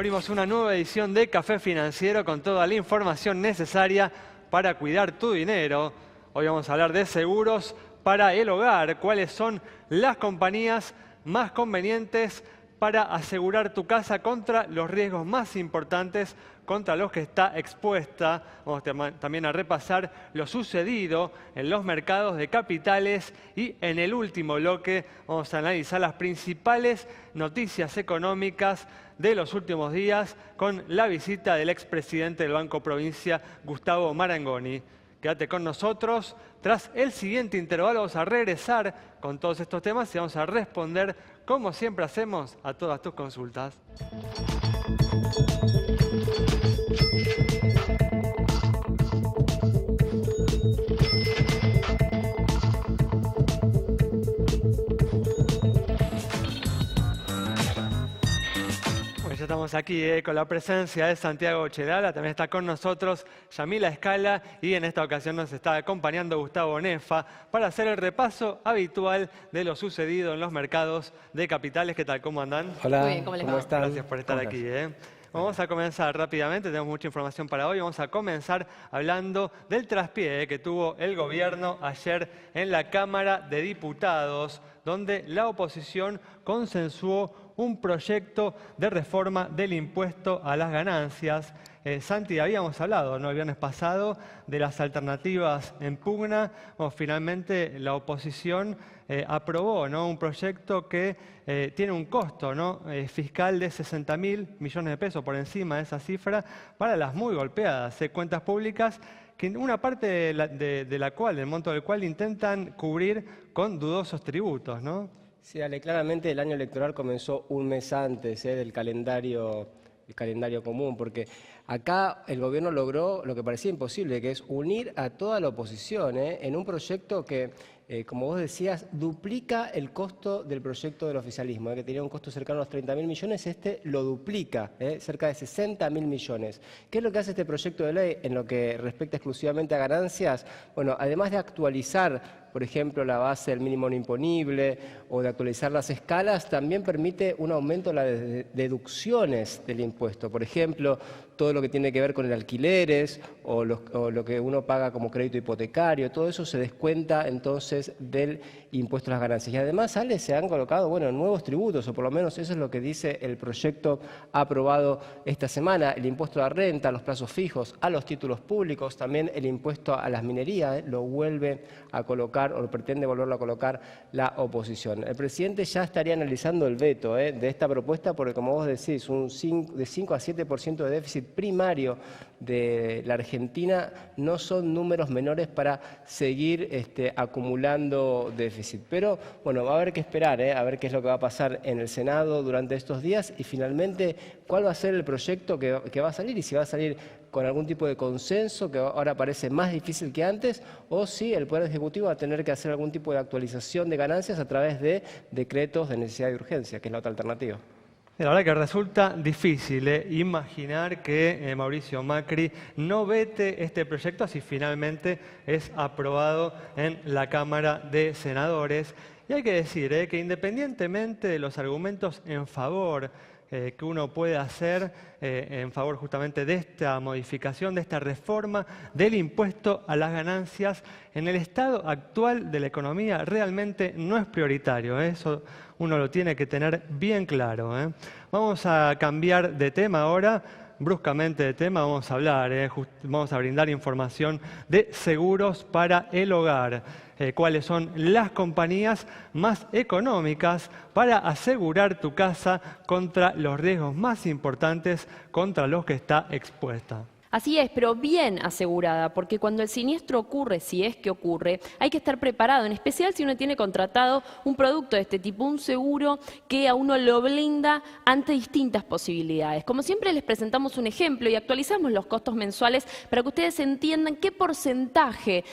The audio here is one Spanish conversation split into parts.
Abrimos una nueva edición de Café Financiero con toda la información necesaria para cuidar tu dinero. Hoy vamos a hablar de seguros para el hogar. ¿Cuáles son las compañías más convenientes para asegurar tu casa contra los riesgos más importantes contra los que está expuesta? Vamos también a repasar lo sucedido en los mercados de capitales y en el último bloque vamos a analizar las principales noticias económicas de los últimos días con la visita del expresidente del Banco Provincia, Gustavo Marangoni. Quédate con nosotros. Tras el siguiente intervalo vamos a regresar con todos estos temas y vamos a responder, como siempre hacemos, a todas tus consultas. Ya estamos aquí con la presencia de Santiago Chelala, también está con nosotros Yamila Escala y en esta ocasión nos está acompañando Gustavo Nefa para hacer el repaso habitual de lo sucedido en los mercados de capitales. ¿Qué tal? ¿Cómo andan? Hola, muy bien, ¿cómo están? Gracias por estar aquí. Vamos a comenzar rápidamente, tenemos mucha información para hoy. Vamos a comenzar hablando del traspié que tuvo el gobierno ayer en la Cámara de Diputados, donde la oposición consensuó un proyecto de reforma del impuesto a las ganancias. Santi, habíamos hablado, ¿no?, el viernes pasado de las alternativas en pugna. Finalmente la oposición aprobó, ¿no?, un proyecto que tiene un costo, ¿no?, fiscal de 60.000 millones de pesos, por encima de esa cifra, para las muy golpeadas cuentas públicas, que una parte del monto del cual intentan cubrir con dudosos tributos, ¿no? Sí, Ale, claramente el año electoral comenzó un mes antes del calendario común, porque acá el gobierno logró lo que parecía imposible, que es unir a toda la oposición en un proyecto que, como vos decías, duplica el costo del proyecto del oficialismo, que tenía un costo cercano a los 30.000 millones, este lo duplica, cerca de 60.000 millones. ¿Qué es lo que hace este proyecto de ley en lo que respecta exclusivamente a ganancias? Bueno, además de actualizar, por ejemplo, la base del mínimo no imponible o de actualizar las escalas, también permite un aumento de las deducciones del impuesto. Por ejemplo, todo lo que tiene que ver con el alquileres o lo que uno paga como crédito hipotecario, todo eso se descuenta entonces del impuesto a las ganancias. Y además, Ale, se han colocado nuevos tributos, o por lo menos eso es lo que dice el proyecto aprobado esta semana: el impuesto a la renta, a los plazos fijos, a los títulos públicos, también el impuesto a las minerías, lo vuelve a colocar o pretende volverlo a colocar la oposición. El presidente ya estaría analizando el veto de esta propuesta porque, como vos decís, de 5 a 7% de déficit primario de la Argentina no son números menores para seguir acumulando déficit. Pero bueno, va a haber que esperar a ver qué es lo que va a pasar en el Senado durante estos días y finalmente cuál va a ser el proyecto que va a salir y si va a salir con algún tipo de consenso, que ahora parece más difícil que antes, o si el Poder Ejecutivo va a tener que hacer algún tipo de actualización de ganancias a través de decretos de necesidad de urgencia, que es la otra alternativa. La verdad que resulta difícil imaginar que Mauricio Macri no vete este proyecto si finalmente es aprobado en la Cámara de Senadores. Y hay que decir que independientemente de los argumentos en favor que uno puede hacer en favor justamente de esta modificación, de esta reforma del impuesto a las ganancias, en el estado actual de la economía realmente no es prioritario. Eso uno lo tiene que tener bien claro. Vamos a cambiar de tema ahora. Bruscamente de tema, vamos a hablar, vamos a brindar información de seguros para el hogar. Cuáles son las compañías más económicas para asegurar tu casa contra los riesgos más importantes contra los que está expuesta. Así es, pero bien asegurada, porque cuando el siniestro ocurre, si es que ocurre, hay que estar preparado, en especial si uno tiene contratado un producto de este tipo, un seguro que a uno lo blinda ante distintas posibilidades. Como siempre les presentamos un ejemplo y actualizamos los costos mensuales para que ustedes entiendan qué porcentaje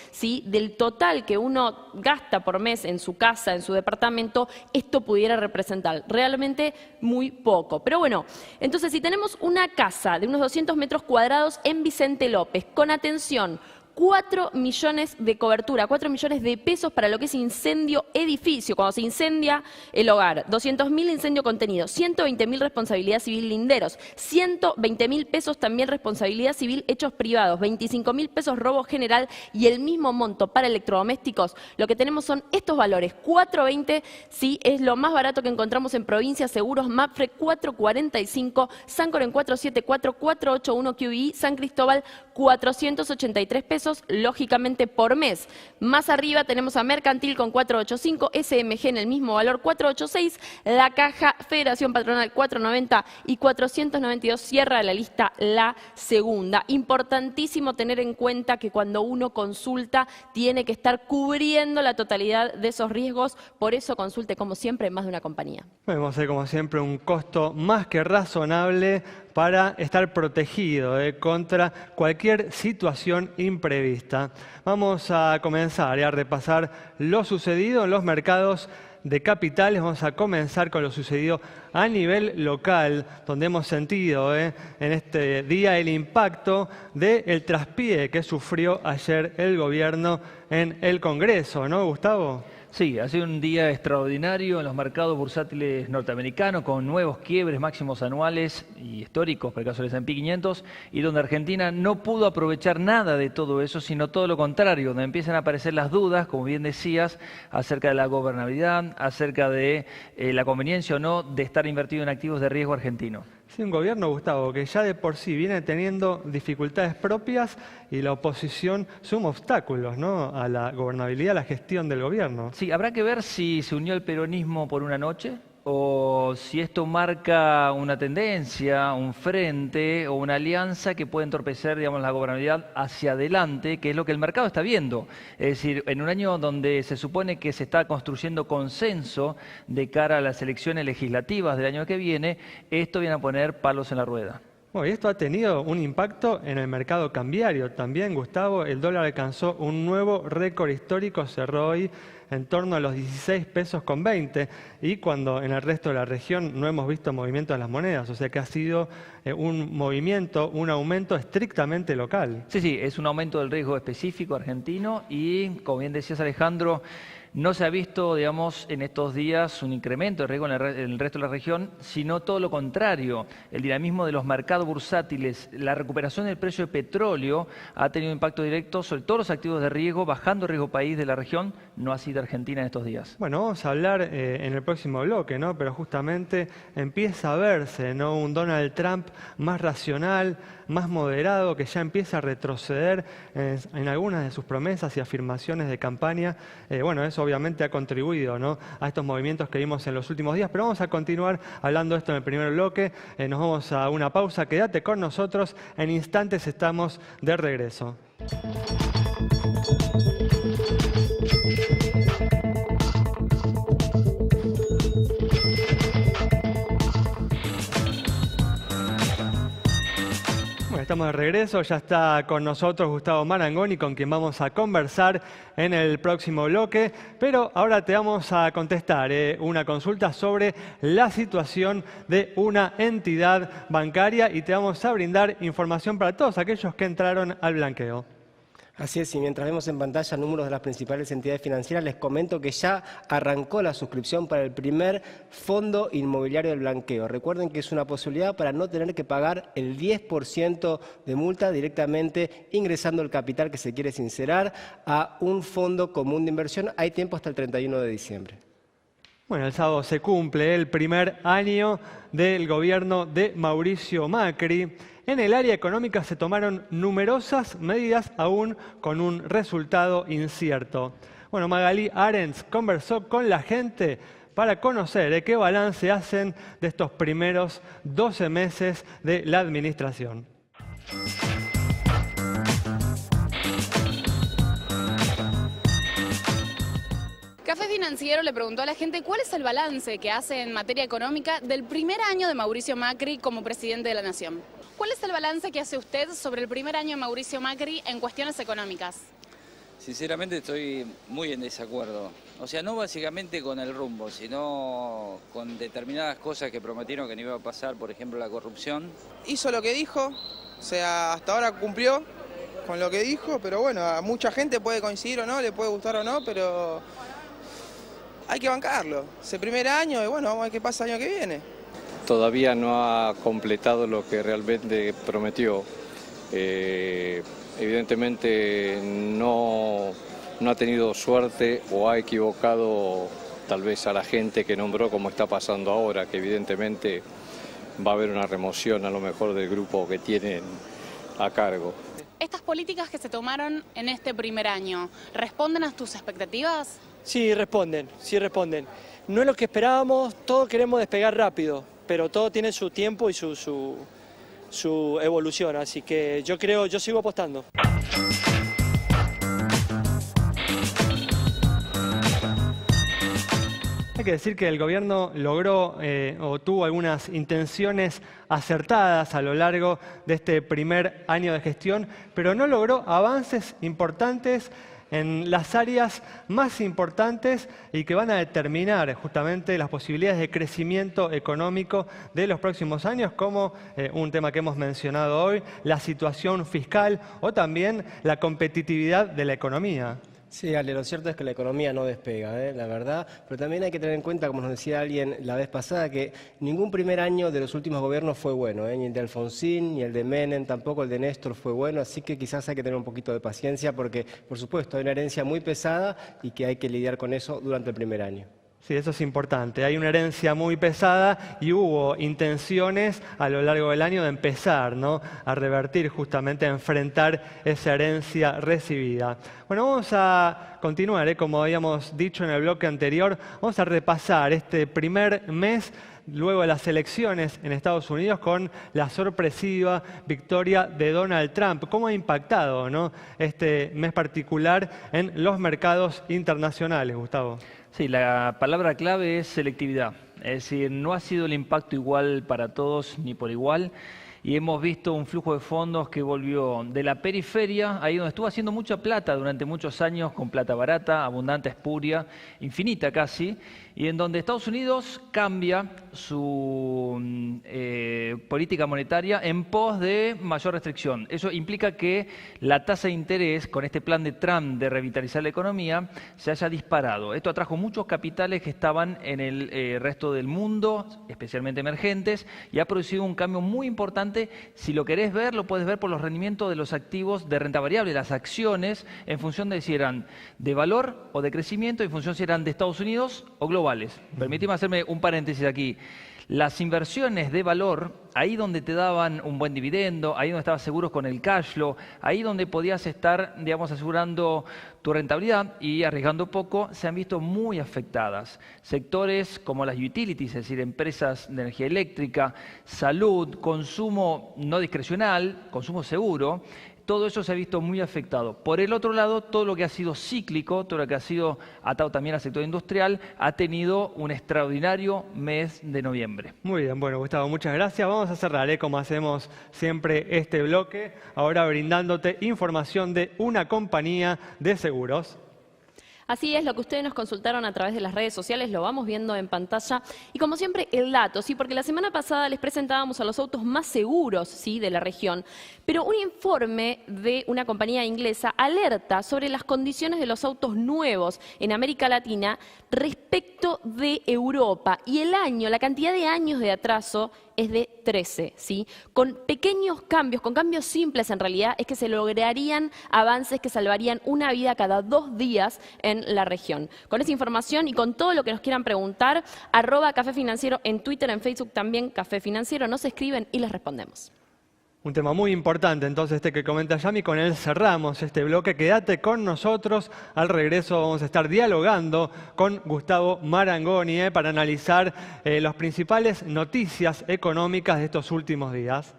del total que uno gasta por mes en su casa, en su departamento, esto pudiera representar. Realmente muy poco. Pero bueno, entonces si tenemos una casa de unos 200 metros cuadrados en Vicente López, con atención, 4 millones de cobertura, 4 millones de pesos para lo que es incendio edificio, cuando se incendia el hogar, 200.000 incendio contenido, 120.000 responsabilidad civil linderos, 120.000 pesos también responsabilidad civil hechos privados, 25.000 pesos robo general y el mismo monto para electrodomésticos. Lo que tenemos son estos valores, 420, sí, es lo más barato que encontramos en provincias, seguros, Mapfre 445, Sancor en 474, 481 QI, San Cristóbal 483 pesos, lógicamente por mes. Más arriba tenemos a Mercantil con 485, SMG en el mismo valor 486, La Caja, Federación Patronal 490 y 492 cierra la lista la segunda. Importantísimo tener en cuenta que cuando uno consulta tiene que estar cubriendo la totalidad de esos riesgos, por eso consulte como siempre más de una compañía. Vamos a hacer como siempre un costo más que razonable para estar protegido contra cualquier situación imprevista. Vamos a comenzar a repasar lo sucedido en los mercados de capitales. Vamos a comenzar con lo sucedido a nivel local, donde hemos sentido en este día el impacto del traspié que sufrió ayer el gobierno en el Congreso, ¿no, Gustavo? Sí, ha sido un día extraordinario en los mercados bursátiles norteamericanos con nuevos quiebres máximos anuales y históricos para el caso del S&P 500 y donde Argentina no pudo aprovechar nada de todo eso, sino todo lo contrario, donde empiezan a aparecer las dudas, como bien decías, acerca de la gobernabilidad, acerca de la conveniencia o no de estar invertido en activos de riesgo argentino. Sí, un gobierno, Gustavo, que ya de por sí viene teniendo dificultades propias y la oposición suma obstáculos, ¿no?, a la gobernabilidad, a la gestión del gobierno. Sí, habrá que ver si se unió el peronismo por una noche o si esto marca una tendencia, un frente o una alianza que puede entorpecer, digamos, la gobernabilidad hacia adelante, que es lo que el mercado está viendo. Es decir, en un año donde se supone que se está construyendo consenso de cara a las elecciones legislativas del año que viene, esto viene a poner palos en la rueda. Bueno, y esto ha tenido un impacto en el mercado cambiario también, Gustavo. El dólar alcanzó un nuevo récord histórico, cerró hoy en torno a los 16 pesos con 20, y cuando en el resto de la región no hemos visto movimiento de las monedas, o sea que ha sido un movimiento, un aumento estrictamente local. Sí, es un aumento del riesgo específico argentino y, como bien decías, Alejandro, no se ha visto, digamos, en estos días un incremento de riesgo en el resto de la región, sino todo lo contrario. El dinamismo de los mercados bursátiles, la recuperación del precio de petróleo ha tenido impacto directo sobre todos los activos de riesgo, bajando el riesgo país de la región, no así de Argentina en estos días. Bueno, vamos a hablar en el próximo bloque, ¿no? Pero justamente empieza a verse, ¿no?, un Donald Trump más racional, más moderado, que ya empieza a retroceder en algunas de sus promesas y afirmaciones de campaña. Bueno, eso obviamente ha contribuido, ¿no?, a estos movimientos que vimos en los últimos días, pero vamos a continuar hablando de esto en el primer bloque. Nos vamos a una pausa, quédate con nosotros, en instantes estamos de regreso. Estamos de regreso, ya está con nosotros Gustavo Marangoni, con quien vamos a conversar en el próximo bloque, pero ahora te vamos a contestar una consulta sobre la situación de una entidad bancaria y te vamos a brindar información para todos aquellos que entraron al blanqueo. Así es, y mientras vemos en pantalla números de las principales entidades financieras, les comento que ya arrancó la suscripción para el primer fondo inmobiliario del blanqueo. Recuerden que es una posibilidad para no tener que pagar el 10% de multa directamente ingresando el capital que se quiere sincerar a un fondo común de inversión. Hay tiempo hasta el 31 de diciembre. Bueno, el sábado se cumple el primer año del gobierno de Mauricio Macri. En el área económica se tomaron numerosas medidas, aún con un resultado incierto. Bueno, Magalí Arens conversó con la gente para conocer qué balance hacen de estos primeros 12 meses de la administración. Café Financiero le preguntó a la gente cuál es el balance que hace en materia económica del primer año de Mauricio Macri como presidente de la Nación. ¿Cuál es el balance que hace usted sobre el primer año de Mauricio Macri en cuestiones económicas? Sinceramente estoy muy en desacuerdo. O sea, no básicamente con el rumbo, sino con determinadas cosas que prometieron que no iba a pasar, por ejemplo la corrupción. Hizo lo que dijo, o sea, hasta ahora cumplió con lo que dijo, pero bueno, a mucha gente puede coincidir o no, le puede gustar o no, pero hay que bancarlo. Es el primer año y bueno, vamos a ver qué pasa el año que viene. Todavía no ha completado lo que realmente prometió. Evidentemente no ha tenido suerte o ha equivocado tal vez a la gente que nombró, como está pasando ahora, que evidentemente va a haber una remoción a lo mejor del grupo que tienen a cargo. ¿Estas políticas que se tomaron en este primer año responden a tus expectativas? Sí, responden, sí responden. No es lo que esperábamos, todos queremos despegar rápido, pero todo tiene su tiempo y su evolución, así que yo sigo apostando. Hay que decir que el gobierno logró o tuvo algunas intenciones acertadas a lo largo de este primer año de gestión, pero no logró avances importantes en las áreas más importantes y que van a determinar justamente las posibilidades de crecimiento económico de los próximos años, como un tema que hemos mencionado hoy, la situación fiscal o también la competitividad de la economía. Sí, Ale, lo cierto es que la economía no despega, la verdad, pero también hay que tener en cuenta, como nos decía alguien la vez pasada, que ningún primer año de los últimos gobiernos fue bueno, ni el de Alfonsín, ni el de Menem, tampoco el de Néstor fue bueno, así que quizás hay que tener un poquito de paciencia porque, por supuesto, hay una herencia muy pesada y que hay que lidiar con eso durante el primer año. Sí, eso es importante. Hay una herencia muy pesada y hubo intenciones a lo largo del año de empezar, ¿no?, a revertir, justamente a enfrentar esa herencia recibida. Bueno, vamos a continuar, como habíamos dicho en el bloque anterior, vamos a repasar este primer mes luego de las elecciones en Estados Unidos con la sorpresiva victoria de Donald Trump. ¿Cómo ha impactado, ¿no?, este mes particular en los mercados internacionales, Gustavo? Sí, la palabra clave es selectividad. Es decir, no ha sido el impacto igual para todos ni por igual. Y hemos visto un flujo de fondos que volvió de la periferia, ahí donde estuvo haciendo mucha plata durante muchos años, con plata barata, abundante, espuria, infinita casi, y en donde Estados Unidos cambia su política monetaria en pos de mayor restricción. Eso implica que la tasa de interés, con este plan de Trump de revitalizar la economía, se haya disparado. Esto atrajo muchos capitales que estaban en el resto del mundo, especialmente emergentes, y ha producido un cambio muy importante. Si lo querés ver, lo puedes ver por los rendimientos de los activos de renta variable, las acciones, en función de si eran de valor o de crecimiento, en función si eran de Estados Unidos o globales. Permíteme hacerme un paréntesis aquí. Las inversiones de valor, ahí donde te daban un buen dividendo, ahí donde estabas seguros con el cash flow, ahí donde podías estar, digamos, asegurando tu rentabilidad y arriesgando poco, se han visto muy afectadas. Sectores como las utilities, es decir, empresas de energía eléctrica, salud, consumo no discrecional, consumo seguro, todo eso se ha visto muy afectado. Por el otro lado, todo lo que ha sido cíclico, todo lo que ha sido atado también al sector industrial, ha tenido un extraordinario mes de noviembre. Muy bien, bueno, Gustavo, muchas gracias. Vamos a cerrar, como hacemos siempre, este bloque, ahora brindándote información de una compañía de seguros. Así es, lo que ustedes nos consultaron a través de las redes sociales lo vamos viendo en pantalla. Y como siempre, el dato, ¿sí? Porque la semana pasada les presentábamos a los autos más seguros, ¿sí?, de la región. Pero un informe de una compañía inglesa alerta sobre las condiciones de los autos nuevos en América Latina respecto de Europa. Y la cantidad de años de atraso es de 13, ¿sí? Con pequeños cambios, con cambios simples en realidad, es que se lograrían avances que salvarían una vida cada 2 días en la región. Con esa información y con todo lo que nos quieran preguntar, @Café Financiero en Twitter, en Facebook también Café Financiero, nos escriben y les respondemos. Un tema muy importante, entonces, este que comenta Yami, con él cerramos este bloque. Quédate con nosotros, al regreso vamos a estar dialogando con Gustavo Marangoni para analizar las principales noticias económicas de estos últimos días.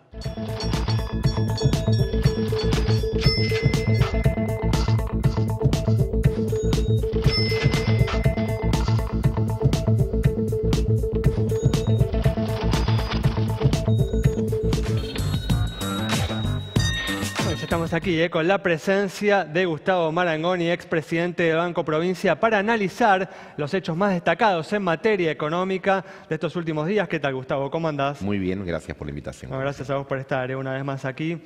Estamos aquí con la presencia de Gustavo Marangoni, expresidente del Banco Provincia, para analizar los hechos más destacados en materia económica de estos últimos días. ¿Qué tal, Gustavo? ¿Cómo andás? Muy bien, gracias por la invitación. Bueno, gracias a vos por estar una vez más aquí.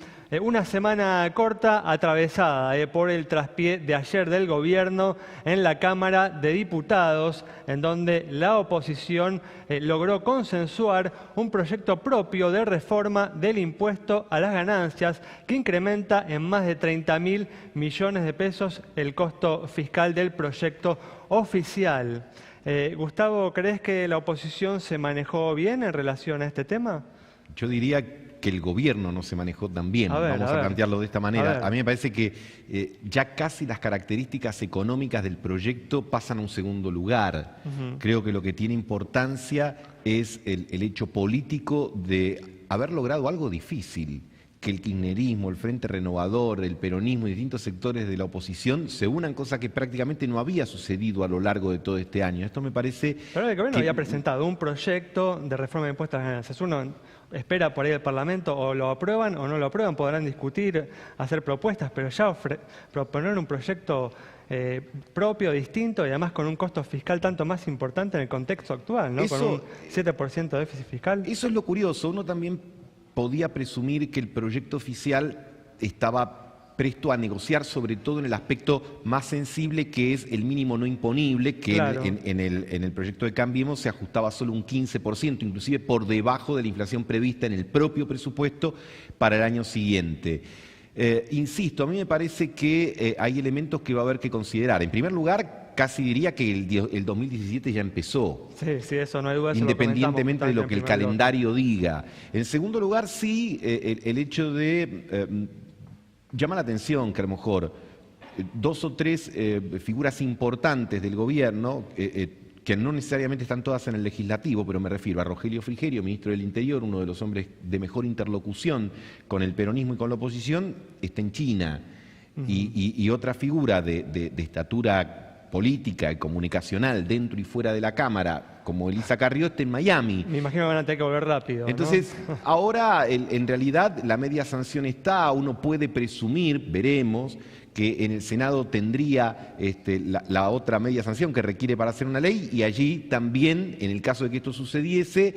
Una semana corta atravesada por el traspié de ayer del gobierno en la Cámara de Diputados, en donde la oposición logró consensuar un proyecto propio de reforma del impuesto a las ganancias que incrementa en más de 30.000 millones de pesos el costo fiscal del proyecto oficial. Gustavo, ¿crees que la oposición se manejó bien en relación a este tema? Yo diría que el gobierno no se manejó tan bien, vamos a plantearlo de esta manera. A mí me parece que ya casi las características económicas del proyecto pasan a un segundo lugar. Creo que lo que tiene importancia es el hecho político de haber logrado algo difícil, que el kirchnerismo, el Frente Renovador, el peronismo y distintos sectores de la oposición se unan, cosa que prácticamente no había sucedido a lo largo de todo este año. Esto me parece... Pero el gobierno había presentado un proyecto de reforma de impuestos a las ganancias. Uno espera por ahí el Parlamento, o lo aprueban o no lo aprueban, podrán discutir, hacer propuestas, pero ya proponer un proyecto propio, distinto y además con un costo fiscal tanto más importante en el contexto actual, ¿no? Con un 7% de déficit fiscal. Eso es lo curioso. Uno también podía presumir que el proyecto oficial estaba presto a negociar, sobre todo en el aspecto más sensible, que es el mínimo no imponible, que en el proyecto de Cambiemos se ajustaba solo un 15%, inclusive por debajo de la inflación prevista en el propio presupuesto para el año siguiente. Insisto, a mí me parece que hay elementos que va a haber que considerar. En primer lugar, casi diría que el 2017 ya empezó. Sí, eso no hay duda. Independientemente de lo que el calendario diga. En segundo lugar, sí, el hecho de... llama la atención que a lo mejor dos o tres figuras importantes del gobierno, que no necesariamente están todas en el legislativo, pero me refiero a Rogelio Frigerio, ministro del Interior, uno de los hombres de mejor interlocución con el peronismo y con la oposición, está en China. Y otra figura de estatura política y comunicacional dentro y fuera de la Cámara, como Elisa Carrió, está en Miami. Me imagino que van a tener que volver rápido, entonces, ¿no? Ahora, en realidad, la media sanción está, uno puede presumir, veremos, que en el Senado tendría la otra media sanción que requiere para hacer una ley, y allí también, en el caso de que esto sucediese,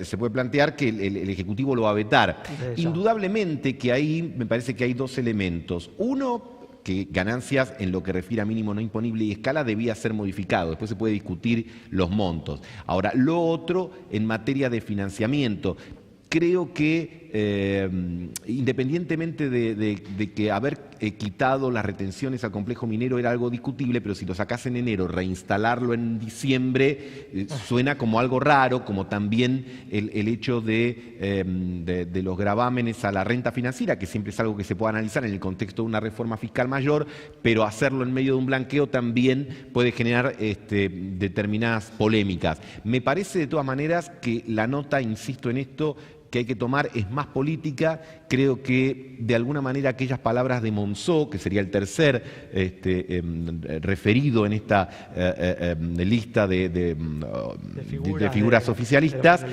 se puede plantear que el Ejecutivo lo va a vetar. Indudablemente que ahí me parece que hay dos elementos. Uno, que ganancias en lo que refiere a mínimo no imponible y escala debía ser modificado. Después se puede discutir los montos. Ahora, lo otro, en materia de financiamiento, creo que independientemente de que haber quitado las retenciones al complejo minero era algo discutible, pero si lo sacás en enero, reinstalarlo en diciembre, suena como algo raro, como también el hecho de los gravámenes a la renta financiera, que siempre es algo que se puede analizar en el contexto de una reforma fiscal mayor, pero hacerlo en medio de un blanqueo también puede generar determinadas polémicas. Me parece de todas maneras que la nota, insisto en esto, que hay que tomar es más política. Creo que de alguna manera aquellas palabras de Monzó, que sería el tercer referido en esta lista de figuras oficialistas,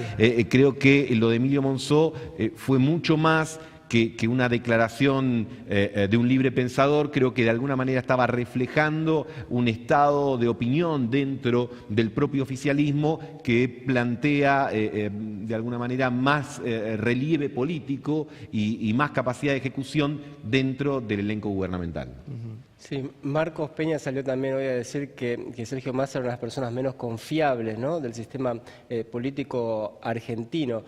creo que lo de Emilio Monzó fue mucho más que una declaración de un libre pensador. Creo que de alguna manera estaba reflejando un estado de opinión dentro del propio oficialismo que plantea de alguna manera más relieve político y más capacidad de ejecución dentro del elenco gubernamental. Sí, Marcos Peña salió también hoy a decir que Sergio Massa era una de las personas menos confiables, ¿no?, del sistema político argentino.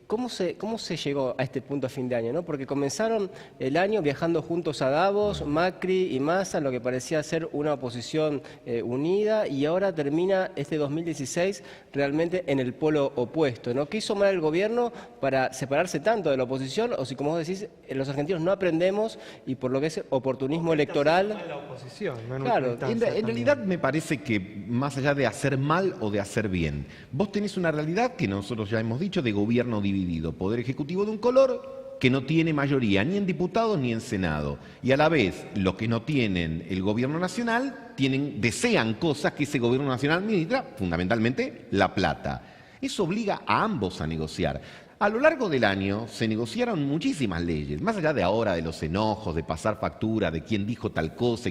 ¿Cómo se llegó a este punto a fin de año, ¿no? Porque comenzaron el año viajando juntos a Davos, Macri y Massa, lo que parecía ser una oposición unida, y ahora termina este 2016 realmente en el polo opuesto, ¿no? ¿Qué hizo mal el gobierno para separarse tanto de la oposición? O si, como vos decís, los argentinos no aprendemos y por lo que es oportunismo electoral... La oposición, ¿no? Claro, en realidad me parece que más allá de hacer mal o de hacer bien, vos tenés una realidad que nosotros ya hemos dicho de gobierno dividido, poder ejecutivo de un color que no tiene mayoría ni en diputados ni en Senado, y a la vez los que no tienen el gobierno nacional desean cosas que ese gobierno nacional administra, fundamentalmente la plata. Eso obliga a ambos a negociar. A lo largo del año se negociaron muchísimas leyes, más allá de ahora de los enojos, de pasar factura, de quién dijo tal cosa,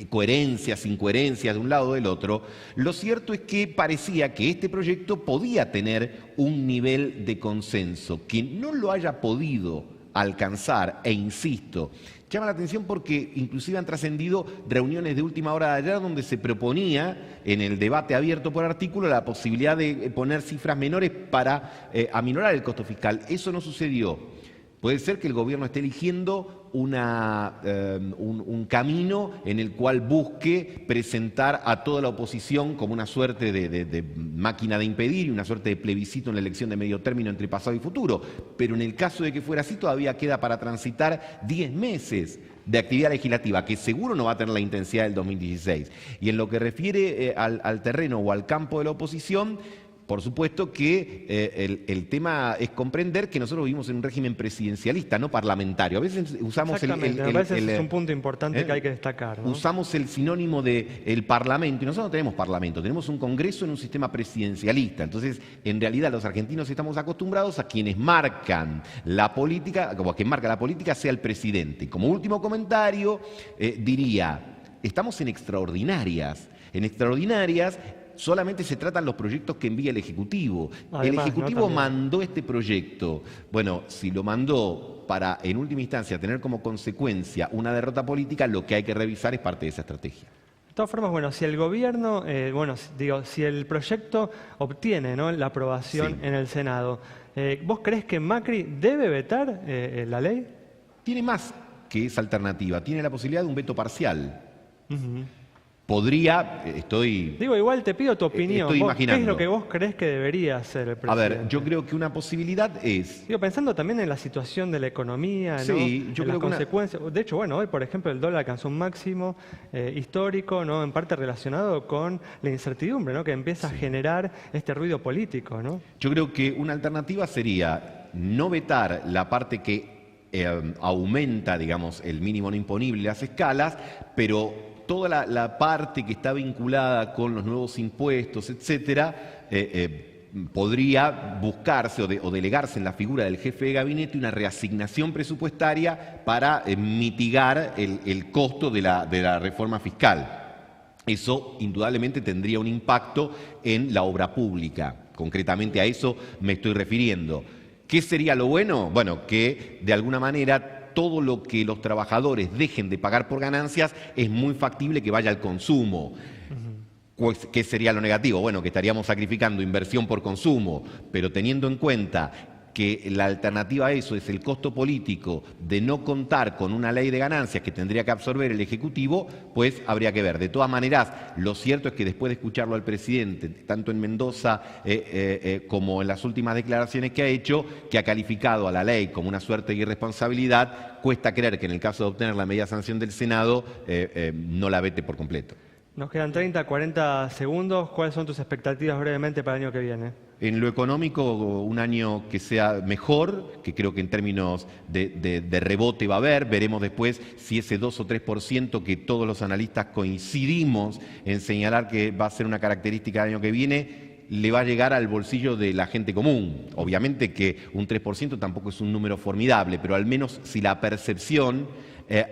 coherencias, incoherencias de un lado o del otro. Lo cierto es que parecía que este proyecto podía tener un nivel de consenso. Quien no lo haya podido alcanzar, e insisto, llama la atención porque inclusive han trascendido reuniones de última hora de ayer donde se proponía en el debate abierto por artículo la posibilidad de poner cifras menores para aminorar el costo fiscal. Eso no sucedió. Puede ser que el gobierno esté eligiendo un camino en el cual busque presentar a toda la oposición como una suerte de máquina de impedir y una suerte de plebiscito en la elección de medio término entre pasado y futuro. Pero en el caso de que fuera así, todavía queda para transitar 10 meses de actividad legislativa, que seguro no va a tener la intensidad del 2016. Y en lo que refiere al terreno o al campo de la oposición, por supuesto que el tema es comprender que nosotros vivimos en un régimen presidencialista, no parlamentario. A veces usamos ese es un punto importante que hay que destacar, ¿no? Usamos el sinónimo de el parlamento, y nosotros no tenemos parlamento, tenemos un Congreso en un sistema presidencialista. Entonces, en realidad, los argentinos estamos acostumbrados a quienes marcan la política, como a quien marca la política sea el presidente. Y como último comentario, diría, estamos en extraordinarias. En extraordinarias solamente se tratan los proyectos que envía el Ejecutivo. Además, el Ejecutivo mandó este proyecto. Bueno, si lo mandó para, en última instancia, tener como consecuencia una derrota política, lo que hay que revisar es parte de esa estrategia. De todas formas, bueno, si el gobierno, si el proyecto obtiene, ¿no?, la aprobación en el Senado, ¿vos creés que Macri debe vetar la ley? Tiene más que esa alternativa. Tiene la posibilidad de un veto parcial. Podría, igual te pido tu opinión. ¿Qué es lo que vos creés que debería hacer el presidente? A ver, yo creo que una posibilidad es... pensando también en la situación de la economía, ¿no? Sí, yo en creo las que consecuencias. De hecho, bueno, hoy, por ejemplo, el dólar alcanzó un máximo histórico, ¿no?, en parte relacionado con la incertidumbre, ¿no?, que empieza a generar este ruido político, ¿no? Yo creo que una alternativa sería no vetar la parte que aumenta, digamos, el mínimo no imponible y las escalas, pero toda la parte que está vinculada con los nuevos impuestos, etcétera, podría buscarse o delegarse en la figura del jefe de gabinete una reasignación presupuestaria para mitigar el costo de la reforma fiscal. Eso indudablemente tendría un impacto en la obra pública. Concretamente a eso me estoy refiriendo. ¿Qué sería lo bueno? Bueno, que de alguna manera todo lo que los trabajadores dejen de pagar por ganancias es muy factible que vaya al consumo. ¿Qué sería lo negativo? Bueno, que estaríamos sacrificando inversión por consumo, pero teniendo en cuenta que la alternativa a eso es el costo político de no contar con una ley de ganancias que tendría que absorber el Ejecutivo, pues habría que ver. De todas maneras, lo cierto es que después de escucharlo al presidente, tanto en Mendoza como en las últimas declaraciones que ha hecho, que ha calificado a la ley como una suerte de irresponsabilidad, cuesta creer que en el caso de obtener la media sanción del Senado no la vete por completo. Nos quedan 30, 40 segundos. ¿Cuáles son tus expectativas brevemente para el año que viene? En lo económico, un año que sea mejor, que creo que en términos de rebote va a haber. Veremos después si ese 2 o 3% que todos los analistas coincidimos en señalar que va a ser una característica del año que viene, le va a llegar al bolsillo de la gente común. Obviamente que un 3% tampoco es un número formidable, pero al menos si la percepción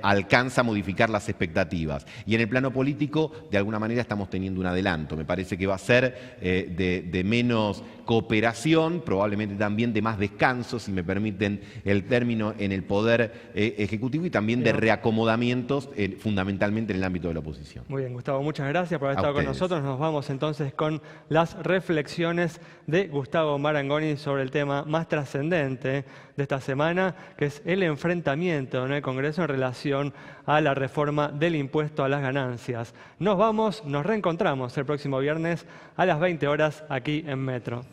alcanza a modificar las expectativas. Y en el plano político, de alguna manera, estamos teniendo un adelanto. Me parece que va a ser de menos cooperación, probablemente también de más descanso, si me permiten el término, en el poder ejecutivo y también de reacomodamientos, fundamentalmente en el ámbito de la oposición. Muy bien, Gustavo, muchas gracias por haber estado con nosotros. Nos vamos entonces con las reflexiones de Gustavo Marangoni sobre el tema más trascendente de esta semana, que es el enfrentamiento en el Congreso en relación a la reforma del impuesto a las ganancias. Nos vamos, nos reencontramos el próximo viernes a las 20 horas aquí en Metro.